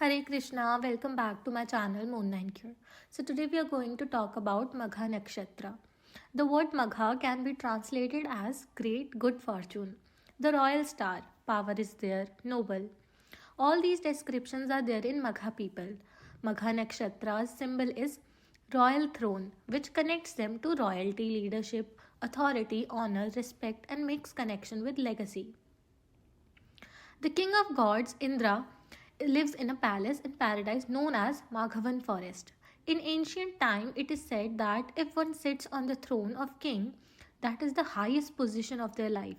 Hare Krishna, welcome back to my channel Moon9 Care. So today we are going to talk about Magha Nakshatra. The word Magha can be translated as great good fortune. The royal star, power is there, noble. All these descriptions are there in Magha people. Magha Nakshatra's symbol is royal throne, which connects them to royalty, leadership, authority, honor, respect, and makes connection with legacy. The king of gods, Indra, lives in a palace in paradise known as Maghavan forest. In ancient time, it is said that if one sits on the throne of king, that is the highest position of their life.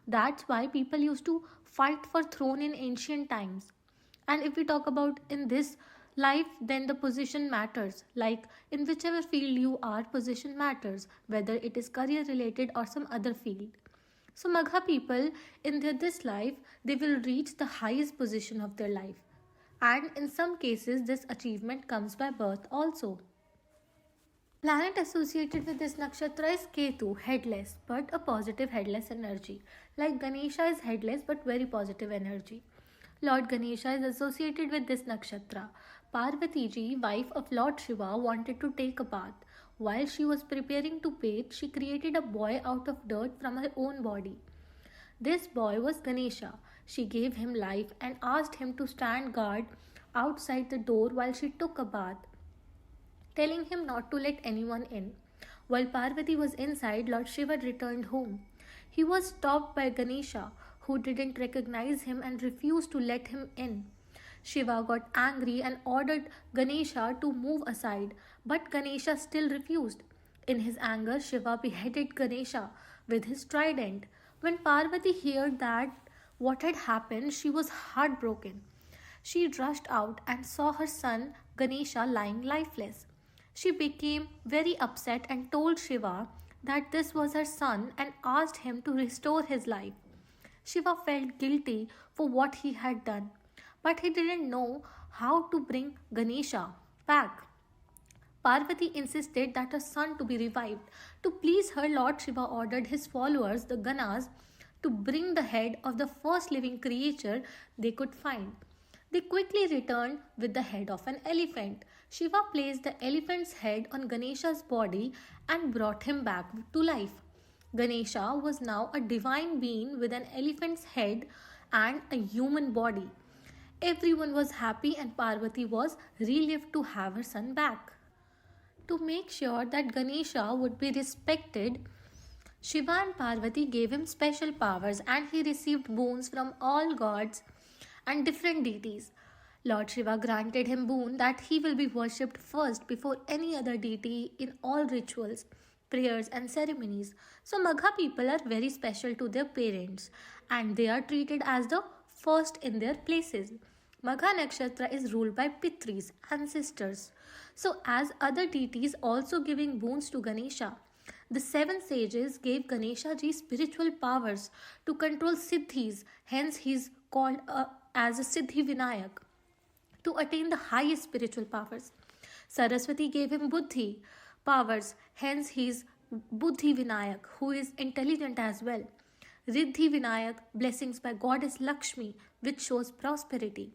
That's why people used to fight for throne in ancient times. And if we talk about in this life, then the position matters. Like in whichever field you are, position matters, whether it is career related or some other field. So Magha people in this life, they will reach the highest position of their life. And in some cases, this achievement comes by birth also. Planet associated with this nakshatra is Ketu, headless, but a positive headless energy. Like Ganesha is headless but very positive energy. Lord Ganesha is associated with this nakshatra. Parvati ji, wife of Lord Shiva, wanted to take a bath. While she was preparing to bathe, she created a boy out of dirt from her own body. This boy was Ganesha. She gave him life and asked him to stand guard outside the door while she took a bath, telling him not to let anyone in. While Parvati was inside, Lord Shiva returned home. He was stopped by Ganesha, who didn't recognize him and refused to let him in. Shiva got angry and ordered Ganesha to move aside, but Ganesha still refused. In his anger, Shiva beheaded Ganesha with his trident. When Parvati heard that what had happened, she was heartbroken. She rushed out and saw her son Ganesha lying lifeless. She became very upset and told Shiva that this was her son and asked him to restore his life. Shiva felt guilty for what he had done, but he didn't know how to bring Ganesha back. Parvati insisted that her son to be revived. To please her, Lord Shiva ordered his followers, the Ganas, to bring the head of the first living creature they could find. They quickly returned with the head of an elephant. Shiva placed the elephant's head on Ganesha's body and brought him back to life. Ganesha was now a divine being with an elephant's head and a human body. Everyone was happy and Parvati was relieved to have her son back. To make sure that Ganesha would be respected, Shiva and Parvati gave him special powers and he received boons from all gods and different deities. Lord Shiva granted him boon that he will be worshipped first before any other deity in all rituals, prayers and ceremonies. So Magha people are very special to their parents and they are treated as the first in their places. Magha Nakshatra is ruled by Pitris, ancestors. So as other deities also giving boons to Ganesha, the seven sages gave Ganesha ji spiritual powers to control siddhis, hence he is called as a Siddhi Vinayak, to attain the highest spiritual powers. Saraswati gave him buddhi powers, hence he is Buddhi Vinayak, who is intelligent as well. Riddhi Vinayak, blessings by goddess Lakshmi, which shows prosperity.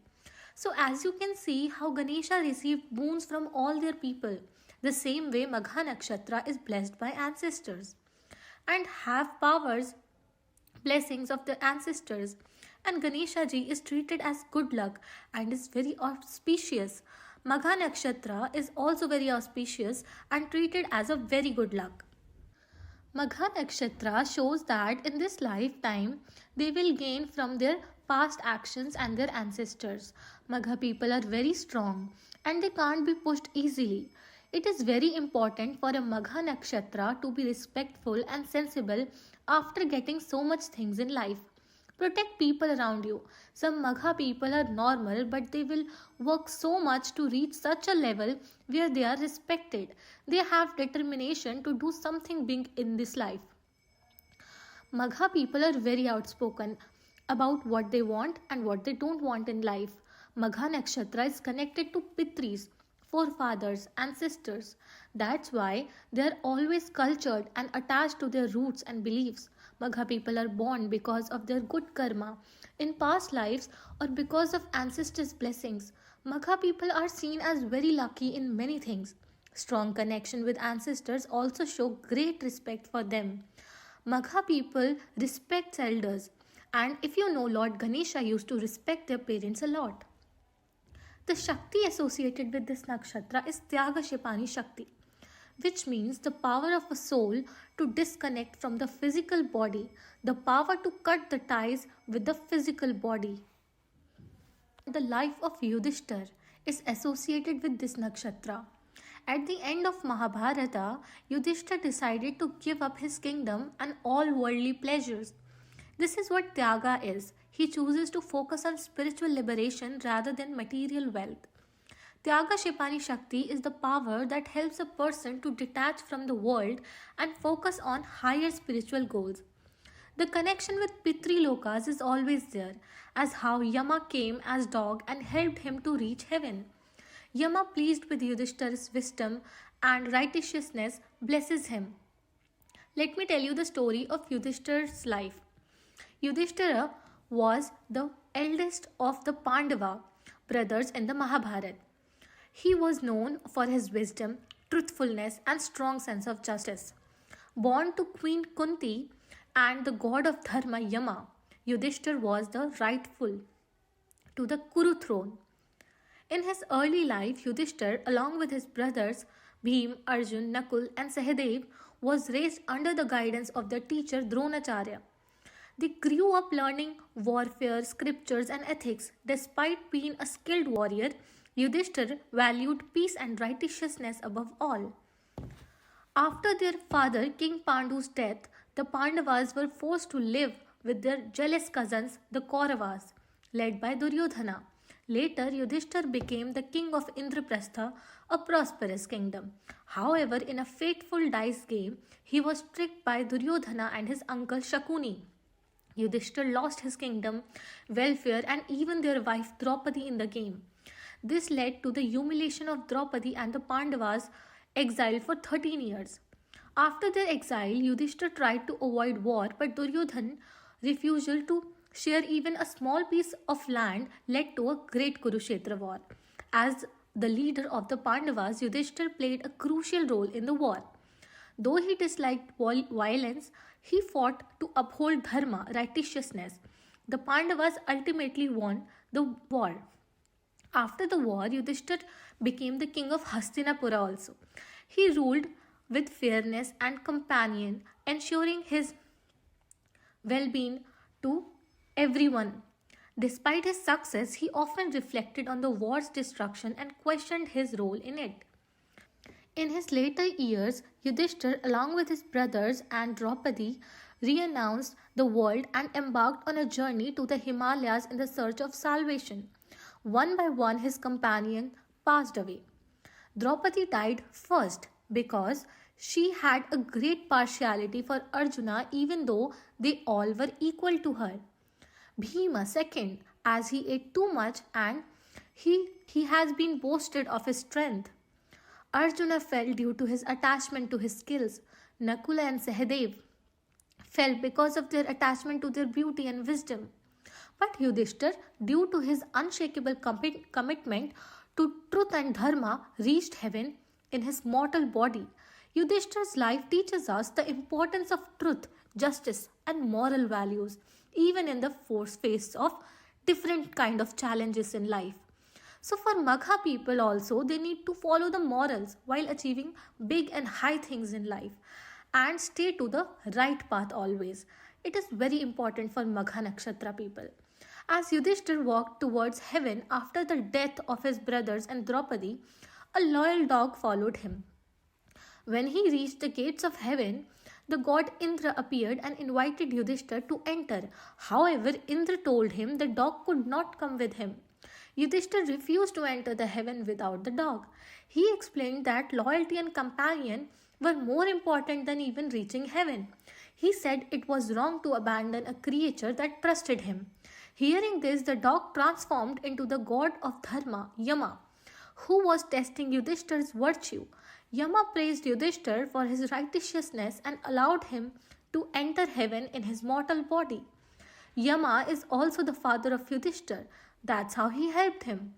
So as you can see how Ganesha received boons from all their people, the same way Magha Nakshatra is blessed by ancestors and have powers, blessings of the ancestors. And Ganesha ji is treated as good luck and is very auspicious. Magha Nakshatra is also very auspicious and treated as a very good luck. Magha Nakshatra shows that in this lifetime they will gain from their past actions and their ancestors. Magha people are very strong and they can't be pushed easily. It is very important for a Magha Nakshatra to be respectful and sensible after getting so much things in life. Protect people around you. Some Magha people are normal but they will work so much to reach such a level where they are respected. They have determination to do something big in this life. Magha people are very outspoken about what they want and what they don't want in life. Magha Nakshatra is connected to Pitris, forefathers, ancestors. That's why they are always cultured and attached to their roots and beliefs. Magha people are born because of their good karma. In past lives or because of ancestors' blessings, Magha people are seen as very lucky in many things. Strong connection with ancestors also show great respect for them. Magha people respect elders, and if you know, Lord Ganesha used to respect their parents a lot. The Shakti associated with this nakshatra is Tyaga Shipani Shakti, which means the power of a soul to disconnect from the physical body, the power to cut the ties with the physical body. The life of Yudhishthir is associated with this nakshatra. At the end of Mahabharata, Yudhishthir decided to give up his kingdom and all worldly pleasures. This is what Tyaga is. He chooses to focus on spiritual liberation rather than material wealth. Tyaga Shipani Shakti is the power that helps a person to detach from the world and focus on higher spiritual goals. The connection with Pitri Lokas is always there, as how Yama came as dog and helped him to reach heaven. Yama, pleased with Yudhishthir's wisdom and righteousness, blesses him. Let me tell you the story of Yudhishthir's life. Yudhishthira was the eldest of the Pandava brothers in the Mahabharata. He was known for his wisdom, truthfulness, and strong sense of justice. Born to Queen Kunti and the god of Dharma Yama, Yudhishthir was the rightful to the Kuru throne. In his early life, Yudhishthir, along with his brothers Bhim, Arjun, Nakul, and Sahadev, was raised under the guidance of their teacher Dronacharya. They grew up learning warfare, scriptures, and ethics. Despite being a skilled warrior, Yudhishthir valued peace and righteousness above all. After their father King Pandu's death, the Pandavas were forced to live with their jealous cousins, the Kauravas, led by Duryodhana. Later, Yudhishthir became the king of Indraprastha, a prosperous kingdom. However, in a fateful dice game, he was tricked by Duryodhana and his uncle Shakuni. Yudhishthir lost his kingdom, welfare, and even their wife Draupadi in the game. This led to the humiliation of Draupadi and the Pandavas, exiled for 13 years. After their exile, Yudhishthir tried to avoid war, but Duryodhana's refusal to share even a small piece of land led to a great Kurukshetra war. As the leader of the Pandavas, Yudhishthir played a crucial role in the war. Though he disliked violence, he fought to uphold dharma, righteousness. The Pandavas ultimately won the war. After the war, Yudhishthir became the king of Hastinapura also. He ruled with fairness and compassion, ensuring his well-being to everyone. Despite his success, he often reflected on the war's destruction and questioned his role in it. In his later years, Yudhishthir, along with his brothers and Draupadi, renounced the world and embarked on a journey to the Himalayas in the search of salvation. One by one, his companions passed away. Draupadi died first because she had a great partiality for Arjuna, even though they all were equal to her. Bhima second, as he ate too much and he has been boasted of his strength. Arjuna fell due to his attachment to his skills. Nakula and Sahadev fell because of their attachment to their beauty and wisdom. But Yudhishthir, due to his unshakable commitment to truth and dharma, reached heaven in his mortal body. Yudhishthir's life teaches us the importance of truth, justice, and moral values, even in the face of different kind of challenges in life. So for Magha people also, they need to follow the morals while achieving big and high things in life and stay to the right path always. It is very important for Magha Nakshatra people. As Yudhishthir walked towards heaven after the death of his brothers and Draupadi, a loyal dog followed him. When he reached the gates of heaven, the god Indra appeared and invited Yudhishthir to enter. However, Indra told him the dog could not come with him. Yudhishthir refused to enter the heaven without the dog. He explained that loyalty and companion were more important than even reaching heaven. He said it was wrong to abandon a creature that trusted him. Hearing this, the dog transformed into the god of Dharma, Yama, who was testing Yudhishthir's virtue. Yama praised Yudhishthir for his righteousness and allowed him to enter heaven in his mortal body. Yama is also the father of Yudhishthir. That's how he helped him.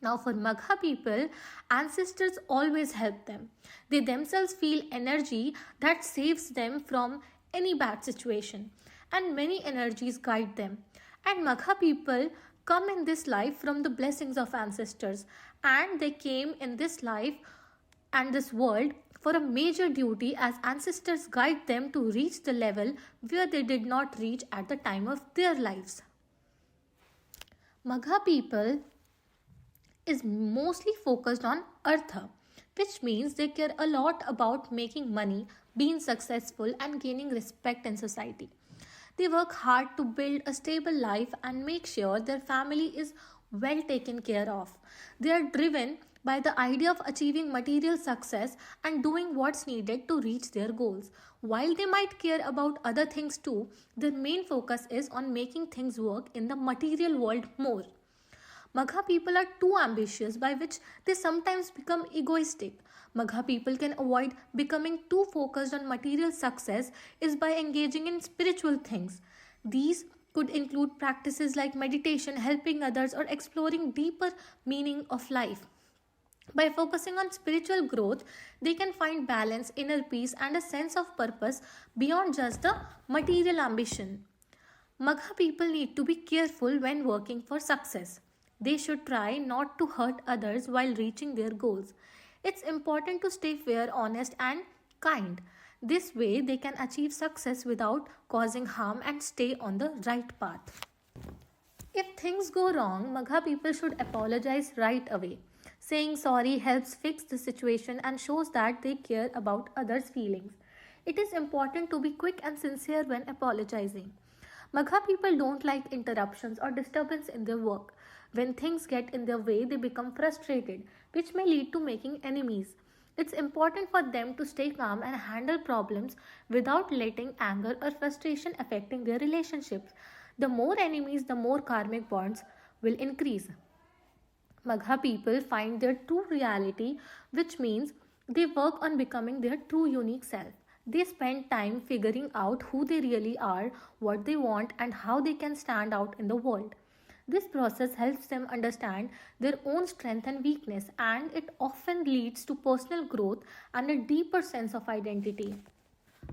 Now, for Magha people, ancestors always help them. They themselves feel energy that saves them from any bad situation, and many energies guide them. And Magha people come in this life from the blessings of ancestors, and they came in this life and this world for a major duty as ancestors guide them to reach the level where they did not reach at the time of their lives. Magha people is mostly focused on Artha, which means they care a lot about making money, being successful, and gaining respect in society. They work hard to build a stable life and make sure their family is well taken care of. They are driven by the idea of achieving material success and doing what's needed to reach their goals. While they might care about other things too, their main focus is on making things work in the material world more. Magha people are too ambitious, by which they sometimes become egoistic. Magha people can avoid becoming too focused on material success is by engaging in spiritual things. These could include practices like meditation, helping others, or exploring deeper meaning of life. By focusing on spiritual growth, they can find balance, inner peace, and a sense of purpose beyond just the material ambition. Magha people need to be careful when working for success. They should try not to hurt others while reaching their goals. It's important to stay fair, honest, and kind. This way, they can achieve success without causing harm and stay on the right path. If things go wrong, Magha people should apologize right away. Saying sorry helps fix the situation and shows that they care about others' feelings. It is important to be quick and sincere when apologizing. Magha people don't like interruptions or disturbance in their work. When things get in their way, they become frustrated, which may lead to making enemies. It's important for them to stay calm and handle problems without letting anger or frustration affecting their relationships. The more enemies, the more karmic bonds will increase. Magha people find their true reality, which means they work on becoming their true unique self. They spend time figuring out who they really are, what they want, and how they can stand out in the world. This process helps them understand their own strength and weakness, and it often leads to personal growth and a deeper sense of identity.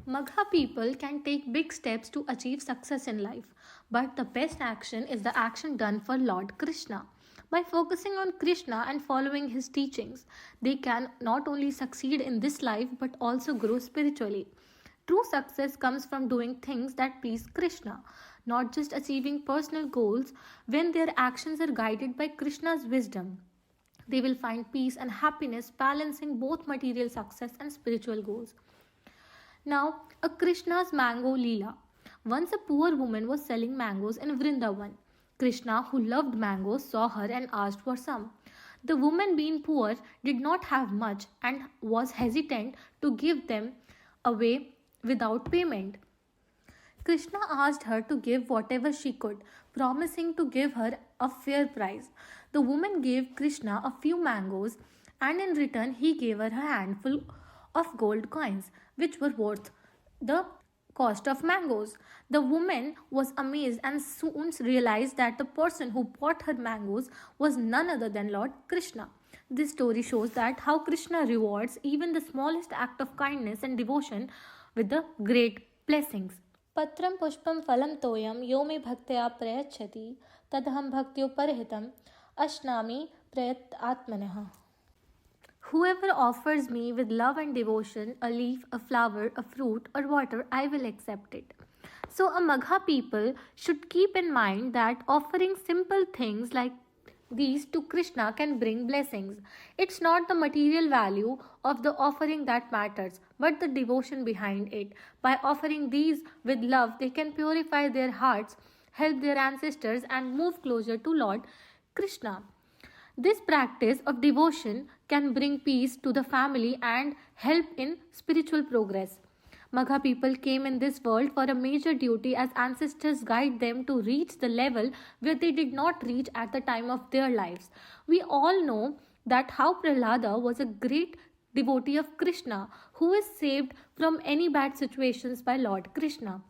Magha people can take big steps to achieve success in life, but the best action is the action done for Lord Krishna. By focusing on Krishna and following his teachings, they can not only succeed in this life but also grow spiritually. True success comes from doing things that please Krishna, not just achieving personal goals. When their actions are guided by Krishna's wisdom, they will find peace and happiness balancing both material success and spiritual goals. Now, a Krishna's mango Leela. Once a poor woman was selling mangoes in Vrindavan. Krishna, who loved mangoes, saw her and asked for some. The woman, being poor, did not have much and was hesitant to give them away without payment. Krishna asked her to give whatever she could, promising to give her a fair price. The woman gave Krishna a few mangoes, and in return he gave her a handful of gold coins, which were worth the cost of mangoes. The woman was amazed and soon realized that the person who bought her mangoes was none other than Lord Krishna. This story shows that how Krishna rewards even the smallest act of kindness and devotion with the great blessings. Patram pushpam phalam toyam yo me bhaktya prayachati tadham bhaktyoparhitam ashnami prayat atmanaha. Whoever offers me with love and devotion a leaf, a flower, a fruit, or water, I will accept it. So, a Magha people should keep in mind that offering simple things like these to Krishna can bring blessings. It's not the material value of the offering that matters, but the devotion behind it. By offering these with love, they can purify their hearts, help their ancestors, and move closer to Lord Krishna. This practice of devotion can bring peace to the family and help in spiritual progress. Magha people came in this world for a major duty as ancestors guide them to reach the level where they did not reach at the time of their lives. We all know that how Prahlada was a great devotee of Krishna who is saved from any bad situations by Lord Krishna.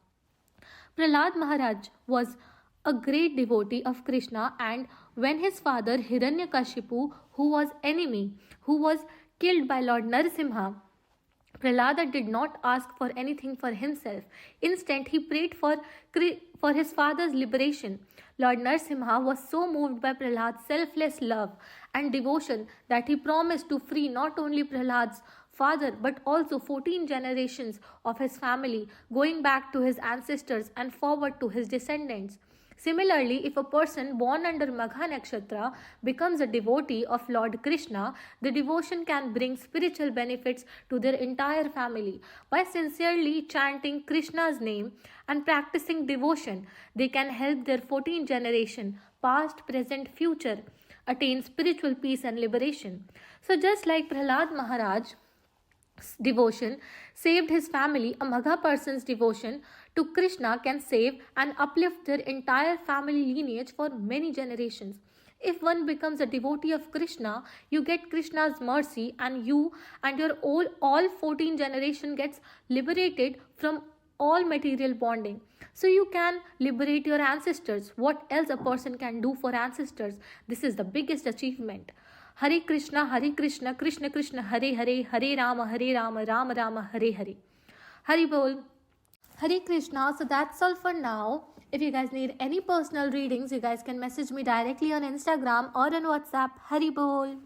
Prahlad Maharaj was a great devotee of Krishna, and when his father Hiranyakashipu, who was enemy, who was killed by Lord Narasimha, Prahlada did not ask for anything for himself. Instead, he prayed for his father's liberation. Lord Narasimha was so moved by Prahlad's selfless love and devotion that he promised to free not only Prahlad's father but also 14 generations of his family, going back to his ancestors and forward to his descendants. Similarly, if a person born under Magha Nakshatra becomes a devotee of Lord Krishna, the devotion can bring spiritual benefits to their entire family. By sincerely chanting Krishna's name and practicing devotion, they can help their 14 generation, past, present, future, attain spiritual peace and liberation. So just like Prahlad Maharaj, devotion saved his family, a Magha person's devotion to Krishna can save and uplift their entire family lineage for many generations. If one becomes a devotee of Krishna, you get Krishna's mercy, and you and your all 14 generation gets liberated from all material bonding. So you can liberate your ancestors. What else a person can do for ancestors? This is the biggest achievement. Hare Krishna, Krishna Krishna, Hare Hare, Hare Rama, Rama Rama, Hare Hare. Hari Bol. Hare Krishna. So that's all for now. If you guys need any personal readings, you guys can message me directly on Instagram or on WhatsApp. Hari Bol.